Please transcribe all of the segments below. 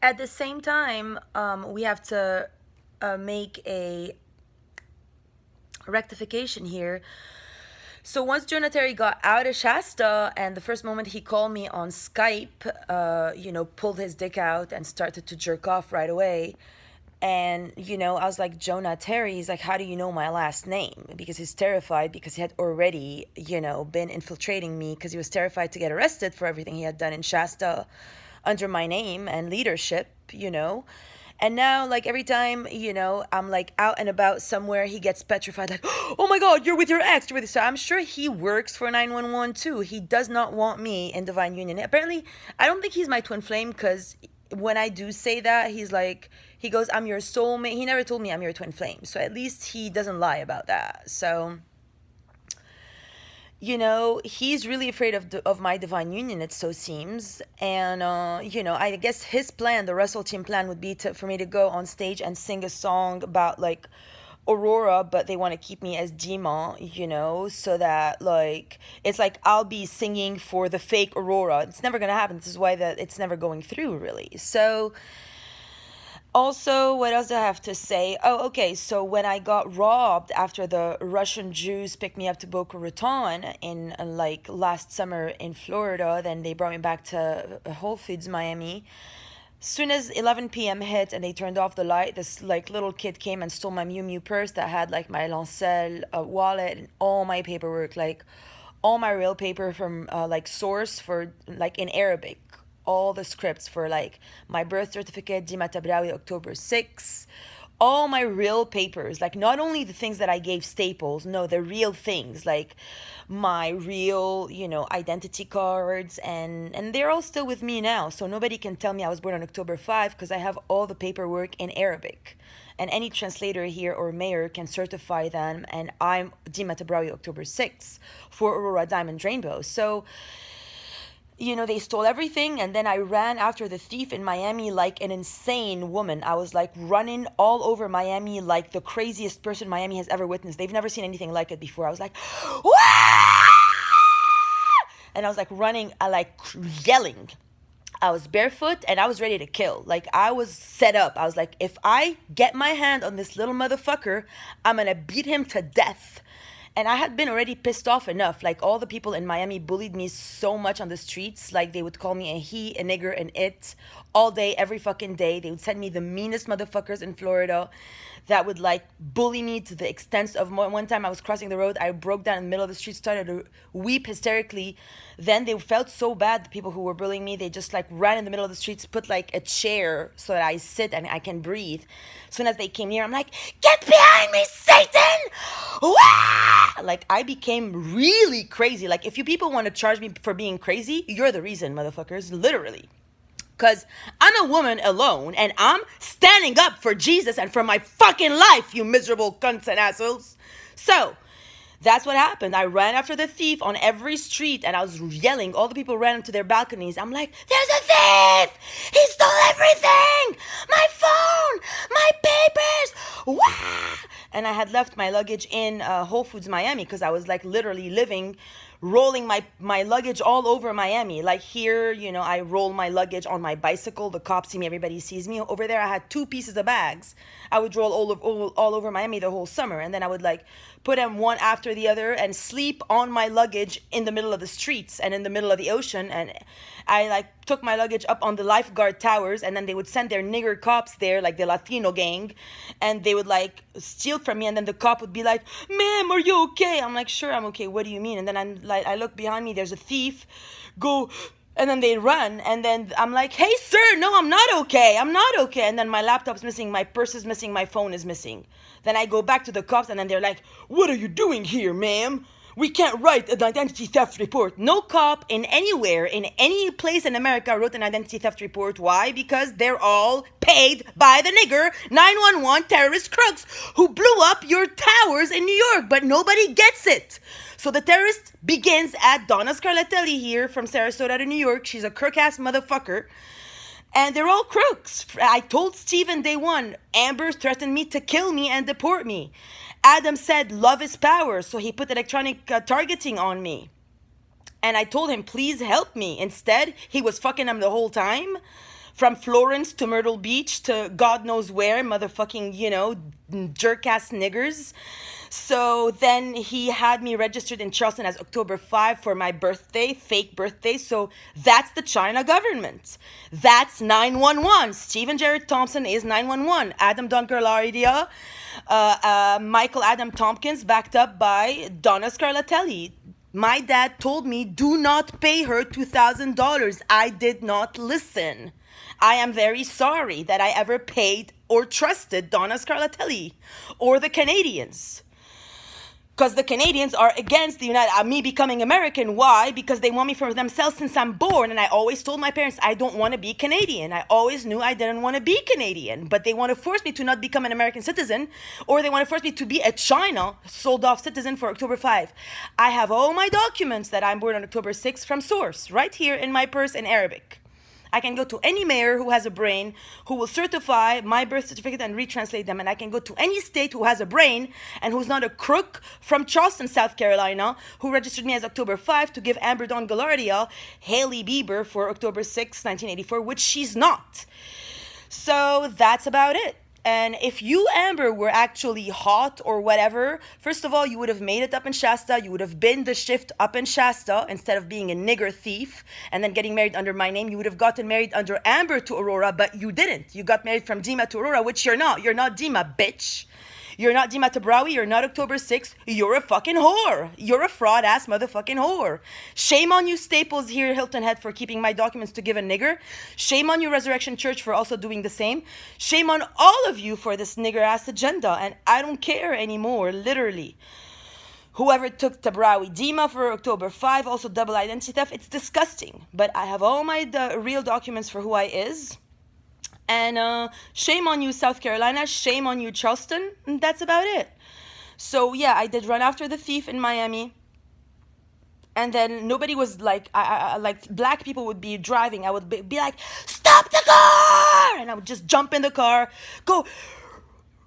At the same time, we have to make a rectification here. So once Jonah Terry got out of Shasta, and the first moment he called me on Skype, pulled his dick out and started to jerk off right away. And, I was like, Jonah Terry. He's like, how do you know my last name? Because he's terrified because he had already, been infiltrating me because he was terrified to get arrested for everything he had done in Shasta under my name and leadership. And now, like, every time, I'm like out and about somewhere, he gets petrified, like, oh my God, you're with your ex. You're with. So I'm sure he works for 911 too. He does not want me in Divine Union. Apparently, I don't think he's my twin flame because when I do say that, he's like, he goes, I'm your soulmate. He never told me I'm your twin flame. So at least he doesn't lie about that. So he's really afraid of my divine union, it so seems. And I guess his plan, the Russell team plan, would be for me to go on stage and sing a song about like Aurora, but they want to keep me as Dima, so that like it's like I'll be singing for the fake Aurora. It's never gonna happen. This is why that it's never going through, really. So also, what else do I have to say? Oh, okay. So when I got robbed after the Russian Jews picked me up to Boca Raton in like last summer in Florida, then they brought me back to Whole Foods Miami. Soon as 11 p.m. hit and they turned off the light, this like little kid came and stole my Miu Miu purse that had like my Lancel wallet and all my paperwork, like all my real paper from like source for like in Arabic, all the scripts for like my birth certificate, Dima Tabrawi, October 6th, all my real papers, like not only the things that I gave Staples, no, the real things, like my real, identity cards, and they're all still with me now. So nobody can tell me I was born on October 5 because I have all the paperwork in Arabic. And any translator here or mayor can certify them. And I'm Dima Tabrawi, October 6th for Aurora Diamond Rainbow. So they stole everything, and then I ran after the thief in Miami like an insane woman. I was like running all over Miami like the craziest person Miami has ever witnessed. They've never seen anything like it before. I was like, Wah! And I was like running, I like yelling. I was barefoot and I was ready to kill. Like I was set up. I was like, if I get my hand on this little motherfucker, I'm gonna beat him to death. And I had been already pissed off enough. Like all the people in Miami bullied me so much on the streets. Like they would call me a he, a nigger, an it all day, every fucking day. They would send me the meanest motherfuckers in Florida that would like bully me to the extent of one time I was crossing the road. I broke down in the middle of the street, started to weep hysterically. Then they felt so bad, the people who were bullying me, they just like ran in the middle of the streets, put like a chair so that I sit and I can breathe. As soon as they came near, I'm like, get behind me, Satan! Wah! Like I became really crazy. Like if you people want to charge me for being crazy, you're the reason, motherfuckers, literally. Because I'm a woman alone and I'm standing up for Jesus and for my fucking life, you miserable cunts and assholes. So, that's what happened. I ran after the thief on every street and I was yelling. All the people ran into their balconies. I'm like, there's a thief! He stole everything! My phone! My papers! Wah! And I had left my luggage in Whole Foods Miami because I was like literally living rolling my luggage all over Miami. Like here, I roll my luggage on my bicycle. The cops see me, everybody sees me. Over there, I had two pieces of bags. I would roll all over Miami the whole summer. And then I would like put them one after the other and sleep on my luggage in the middle of the streets and in the middle of the ocean. And I like took my luggage up on the lifeguard towers, and then they would send their nigger cops there, like the Latino gang, and they would like steal from me, and then the cop would be like, ma'am, are you okay? I'm like, sure, I'm okay. What do you mean? And then I'm like, I look behind me, there's a thief. Go. And then they run, and then I'm like, hey, sir, no, I'm not okay. I'm not okay. And then my laptop's missing, my purse is missing, my phone is missing. Then I go back to the cops, and then they're like, what are you doing here, ma'am? We can't write an identity theft report. No cop in anywhere, in any place in America wrote an identity theft report. Why? Because they're all paid by the nigger 911 terrorist crooks who blew up your towers in New York, but nobody gets it. So the terrorist begins at Donna Scarlatelli here from Sarasota to New York. She's a crook-ass motherfucker. And they're all crooks. I told Steven day one, Amber threatened me to kill me and deport me. Adam said love is power, so he put electronic targeting on me. And I told him, please help me. Instead, he was fucking them the whole time. from Florence to Myrtle Beach to God knows where, motherfucking, jerk ass niggers. So then he had me registered in Charleston as October 5 for my birthday, fake birthday. So that's the China government. That's 911. Stephen Jared Thompson is 911. Adam Don Garlaria, Michael Adam Tompkins, backed up by Donna Scarlatelli. My dad told me, do not pay her $2,000. I did not listen. I am very sorry that I ever paid or trusted Donna Scarlatelli or the Canadians. Because the Canadians are against me becoming American. Why? Because they want me for themselves since I'm born. And I always told my parents I don't want to be Canadian. I always knew I didn't want to be Canadian. But they want to force me to not become an American citizen. Or they want to force me to be a China sold off citizen for October 5. I have all my documents that I'm born on October 6 from source. Right here in my purse in Arabic. I can go to any mayor who has a brain who will certify my birth certificate and retranslate them. And I can go to any state who has a brain and who's not a crook from Charleston, South Carolina, who registered me as October 5 to give Amber Dawn Galardia Haley Bieber for October 6, 1984, which she's not. So that's about it. And if you, Amber, were actually hot or whatever, first of all, you would have made it up in Shasta. You would have been the shift up in Shasta instead of being a nigger thief and then getting married under my name. You would have gotten married under Amber to Aurora, but you didn't. You got married from Dima to Aurora, which you're not. You're not Dima, bitch. You're not Dima Tabrawi. You're not October 6th. You're a fucking whore. You're a fraud-ass motherfucking whore. Shame on you, Staples here, Hilton Head, for keeping my documents to give a nigger. Shame on you, Resurrection Church, for also doing the same. Shame on all of you for this nigger-ass agenda. And I don't care anymore, literally. Whoever took Tabrawi Dima for October 5, also double identity theft, it's disgusting. But I have all my real documents for who I is. And shame on you, South Carolina. Shame on you, Charleston. And that's about it. So, yeah, I did run after the thief in Miami. And then nobody was like, like black people would be driving. I would be like, stop the car! And I would just jump in the car, go,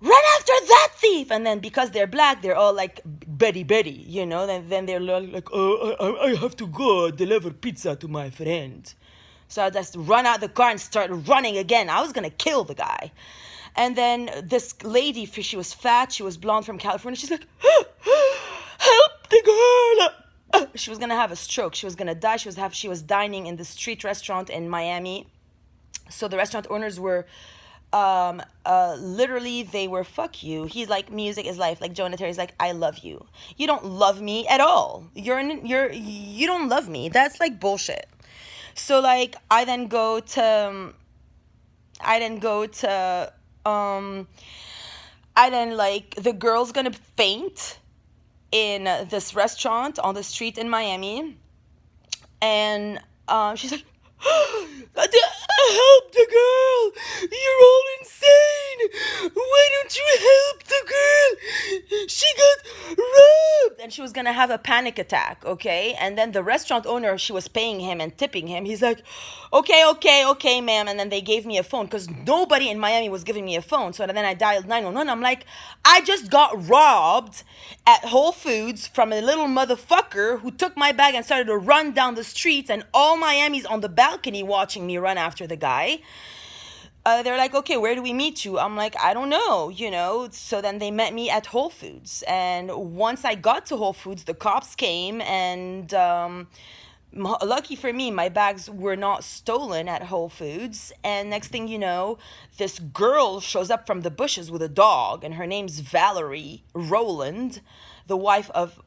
run after that thief! And then because they're black, they're all like, Betty, Then they're like, I have to go deliver pizza to my friend. So I just run out the car and start running again. I was going to kill the guy. And then this lady, she was fat, she was blonde from California. She's like, help the girl. She was going to have a stroke. She was going to die. She was dining in the street restaurant in Miami. So the restaurant owners were literally, they were, fuck you. He's like, music is life. Like Jonah Terry's like, I love you. You don't love me at all. You don't love me. That's like bullshit. So like I then like the girl's gonna faint in this restaurant on the street in Miami, and she's like, help the girl, you're all insane, why don't you help the girl, she got robbed. And she was gonna have a panic attack, okay? And then the restaurant owner, she was paying him and tipping him, he's like, okay, ma'am. And then they gave me a phone because nobody in Miami was giving me a phone. So then I dialed 911. I'm like, I just got robbed at Whole Foods from a little motherfucker who took my bag and started to run down the streets, and all Miami's on the balcony watching me run after the guy. They're like, okay, where do we meet you? I'm like, I don't know, So then they met me at Whole Foods. And once I got to Whole Foods, the cops came, and lucky for me, my bags were not stolen at Whole Foods. And next thing you know, this girl shows up from the bushes with a dog, and her name's Valerie Rowland, the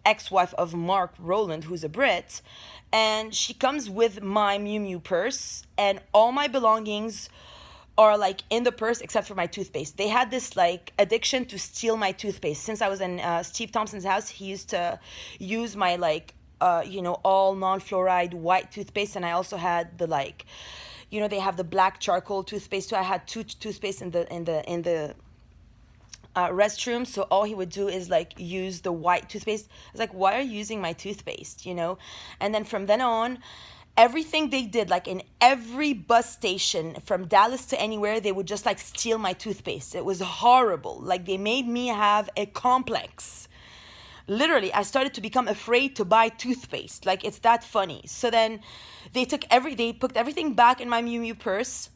ex-wife of Mark Rowland, who's a Brit. And she comes with my Miu Miu purse, and all my belongings are like in the purse except for my toothpaste. They had this like addiction to steal my toothpaste. Since I was in Steve Thompson's house, he used to use my like all non-fluoride white toothpaste, and I also had the like, they have the black charcoal toothpaste too. I had two toothpaste in the restroom. So all he would do is like use the white toothpaste. I was like, why are you using my toothpaste? And then from then on, everything they did, like in every bus station from Dallas to anywhere, they would just like steal my toothpaste. It was horrible. Like they made me have a complex. Literally, I started to become afraid to buy toothpaste. Like, it's that funny. So then they put everything back in my Miu Miu purse.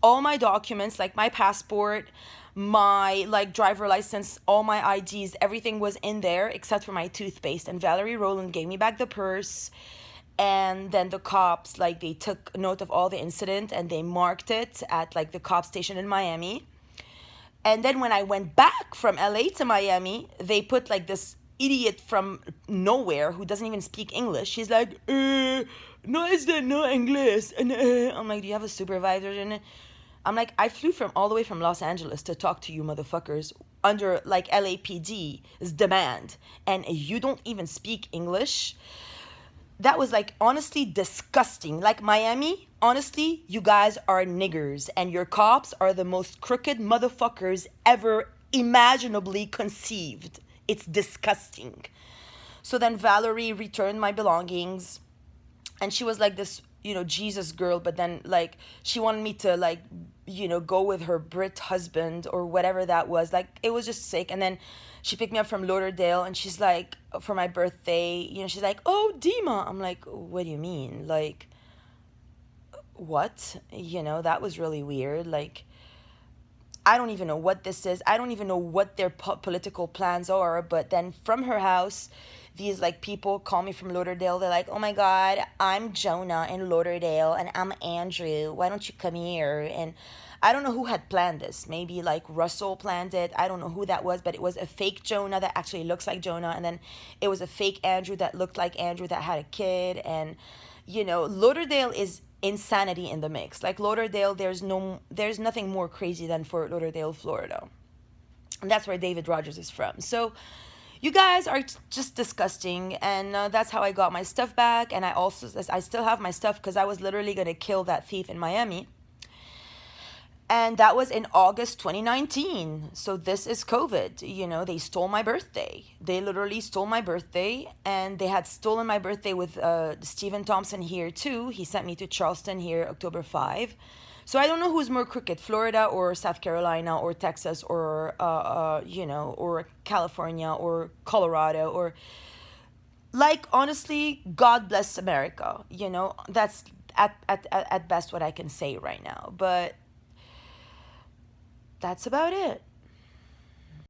all my documents, like my passport, my like driver license, all my IDs, everything was in there except for my toothpaste. And Valerie Rowland gave me back the purse. And then the cops, like, they took note of all the incident and they marked it at like the cop station in Miami. And then when I went back from LA to Miami, they put like this idiot from nowhere who doesn't even speak English. She's like, no, it's the no English. And I'm like, do you have a supervisor in it? I'm like, I flew from all the way from Los Angeles to talk to you motherfuckers under like LAPD's demand, and you don't even speak English. That was like honestly disgusting. Like Miami, honestly, you guys are niggers and your cops are the most crooked motherfuckers ever imaginably conceived. It's disgusting. So then Valerie returned my belongings, and she was like this, Jesus girl, but then like she wanted me to like, go with her Brit husband or whatever that was. Like it was just sick. And then she picked me up from Lauderdale, and she's like, for my birthday, she's like, oh, Dima. I'm like, what do you mean? Like, what? That was really weird. Like, I don't even know what this is. I don't even know what their political plans are. But then from her house, these like people call me from Lauderdale. They're like, oh my God, I'm Jonah in Lauderdale and I'm Andrew. Why don't you come here? And I don't know who had planned this. Maybe like Russell planned it. I don't know who that was, but it was a fake Jonah that actually looks like Jonah. And then it was a fake Andrew that looked like Andrew that had a kid. And, Lauderdale is insanity in the mix. Like Lauderdale, there's nothing more crazy than Fort Lauderdale, Florida. And that's where David Rogers is from. So you guys are just disgusting, and that's how I got my stuff back. And I still have my stuff because I was literally gonna kill that thief in Miami. And that was in August 2019. So this is COVID. They stole my birthday. They literally stole my birthday. And they had stolen my birthday with Stephen Thompson here too. He sent me to Charleston here October 5. So I don't know who's more crooked, Florida or South Carolina or Texas or, or California or Colorado or... Like, honestly, God bless America. That's at best what I can say right now. But... that's about it.